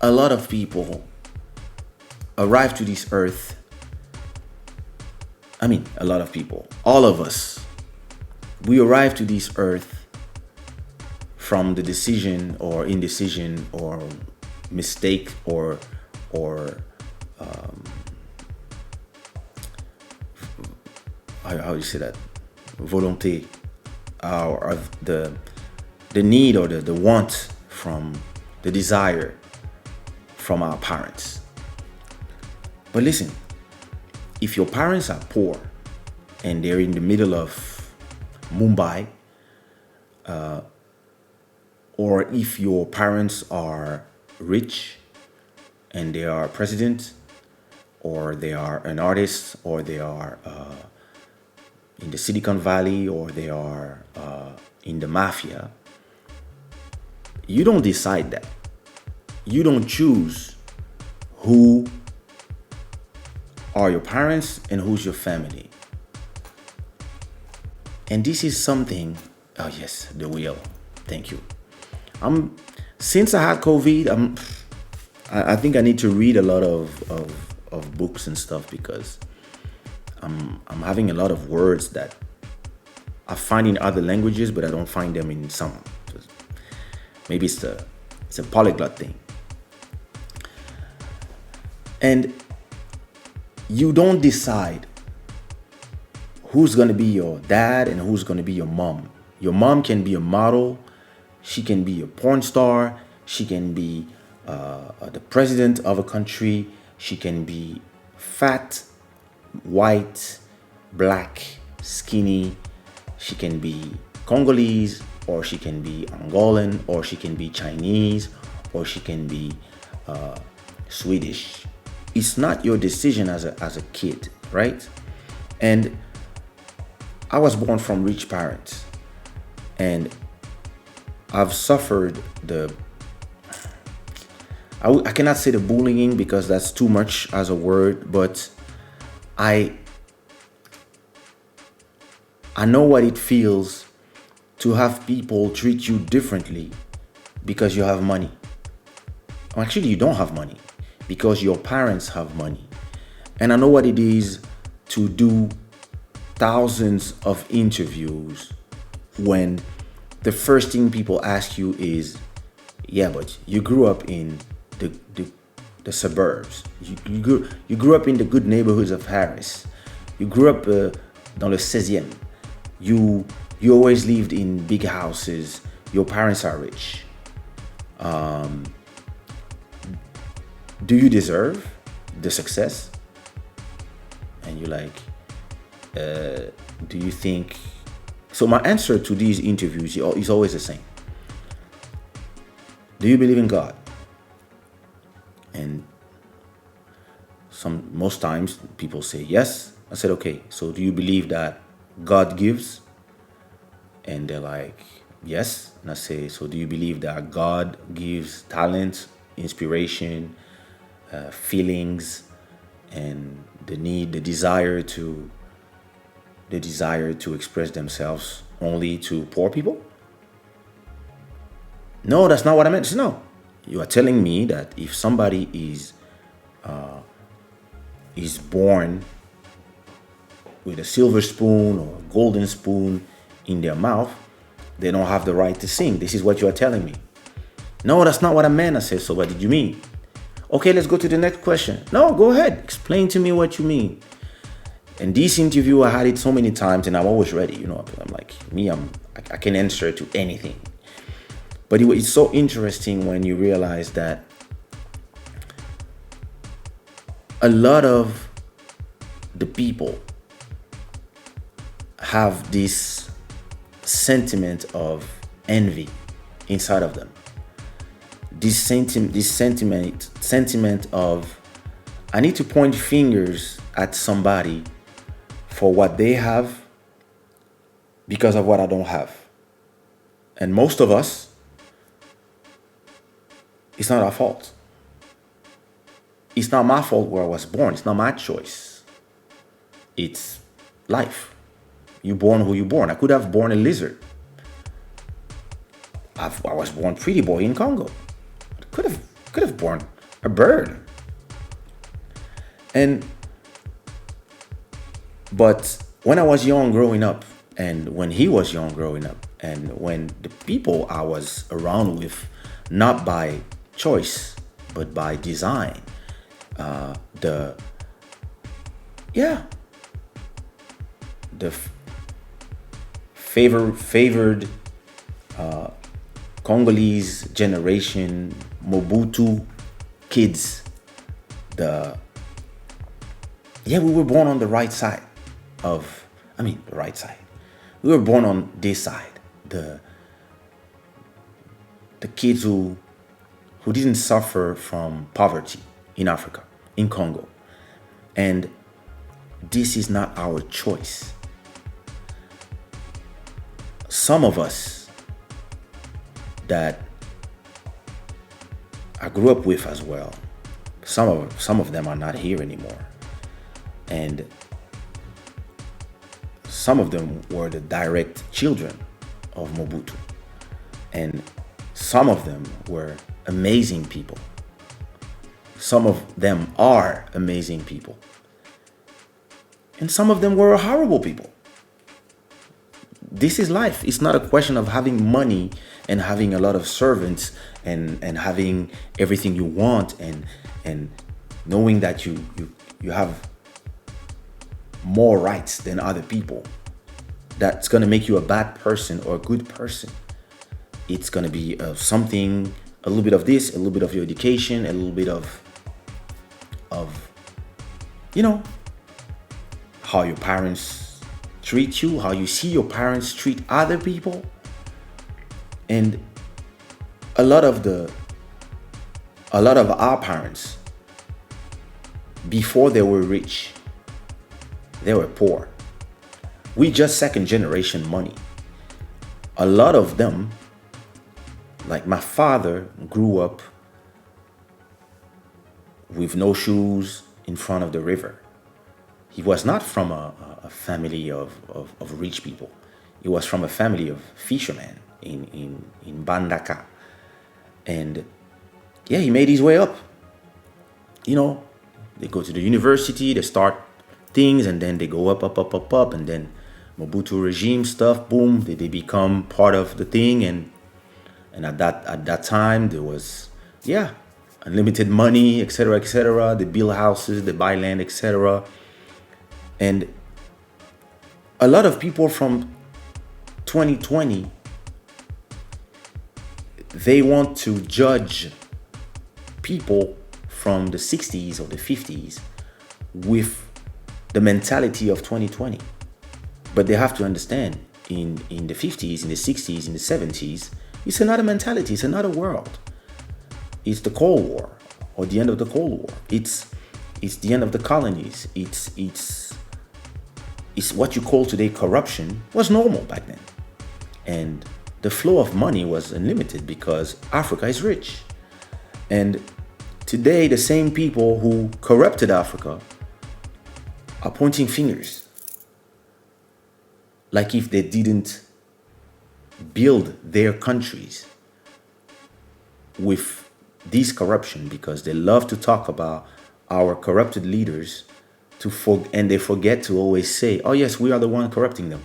a lot of people arrive to this earth. I mean, a lot of people, all of us, we arrive to this earth from the decision or indecision or mistake or how do you say that, volonté, or the need or the want from the desire from our parents. But listen, if your parents are poor and they're in the middle of Mumbai, or if your parents are rich and they are president, or they are an artist, or they are in the Silicon Valley, or they are in the mafia, you don't decide that. You don't choose who are your parents and who's your family. And this is something, oh yes, the wheel. Thank you. Since I had COVID, I think I need to read a lot of books and stuff, because I'm having a lot of words that I find in other languages, but I don't find them in some. Maybe it's a polyglot thing. And you don't decide who's going to be your dad and who's going to be your mom. Your mom can be a model. She can be a porn star. She can be the president of a country. She can be fat, white, black, skinny. She can be Congolese, or she can be Angolan, or she can be Chinese, or she can be Swedish. It's not your decision as a kid, right? And I was born from rich parents, and I've suffered I cannot say the bullying because that's too much as a word, but I know what it feels to have people treat you differently because you have money. Actually, you don't have money because your parents have money. And I know what it is to do thousands of interviews when the first thing people ask you is, yeah, but you grew up in the suburbs. You grew up in the good neighborhoods of Paris. You grew up dans le 16e. You always lived in big houses. Your parents are rich. Do you deserve the success? And you're like, do you think? So my answer to these interviews is always the same. Do you believe in God? And most times people say yes. I said, okay, so do you believe that God gives? And they're like, yes. And I say, so do you believe that God gives talent, inspiration, feelings, and the desire to express themselves only to poor people? No, that's not what I meant. No, you are telling me that if somebody is born with a silver spoon or a golden spoon in their mouth, they don't have the right to sing. This is what you are telling me. No, that's not what I meant. I said, so what did you mean? Okay, let's go to the next question. No, go ahead. Explain to me what you mean. And this interview, I had it so many times and I'm always ready. You know, I'm like, I can answer to anything. But it's so interesting when you realize that a lot of the people have this sentiment of envy inside of them. This sentiment of, I need to point fingers at somebody for what they have because of what I don't have. And most of us, it's not our fault. It's not my fault where I was born. It's not my choice. It's life. You born who you born. I could have born a lizard. I was born pretty boy in Congo. I could have Could have born a bird. And but when I was young growing up, and when he was young growing up, and when the people I was around with, not by choice but by design, the yeah, the favored Congolese generation, Mobutu kids, the we were born on the right side of, the right side. We were born on this side. The kids who didn't suffer from poverty in Africa, in Congo. And this is not our choice. Some of us that I grew up with as well, some of them are not here anymore. And some of them were the direct children of Mobutu. And some of them were amazing people. Some of them are amazing people. And some of them were horrible people. This is life. It's not a question of having money and having a lot of servants and having everything you want and knowing that you have more rights than other people. That's going to make you a bad person or a good person. It's going to be something, a little bit of this, a little bit of your education, a little bit of how your parents treat you, how you see your parents treat other people. And a lot of our parents, before they were rich, they were poor. We just second generation money. A lot of them, like my father, grew up with no shoes in front of the river. He was not from a family of rich people. He was from a family of fishermen in Bandaka. And he made his way up. They go to the university, they start things, and then they go up, and then Mobutu regime stuff, boom, they become part of the thing. And at that time there was unlimited money, etc. They build houses, they buy land, etc. And a lot of people from 2020, they want to judge people from the 60s or the 50s with the mentality of 2020. But they have to understand, in the 50s, in the 60s, in the 70s, it's another mentality, it's another world. It's the Cold War, or the end of the Cold War. It's the end of the colonies. It's what you call today corruption was normal back then. And the flow of money was unlimited because Africa is rich. And today, the same people who corrupted Africa are pointing fingers, like if they didn't build their countries with this corruption, because they love to talk about our corrupted leaders and they forget to always say, oh yes, we are the one corrupting them.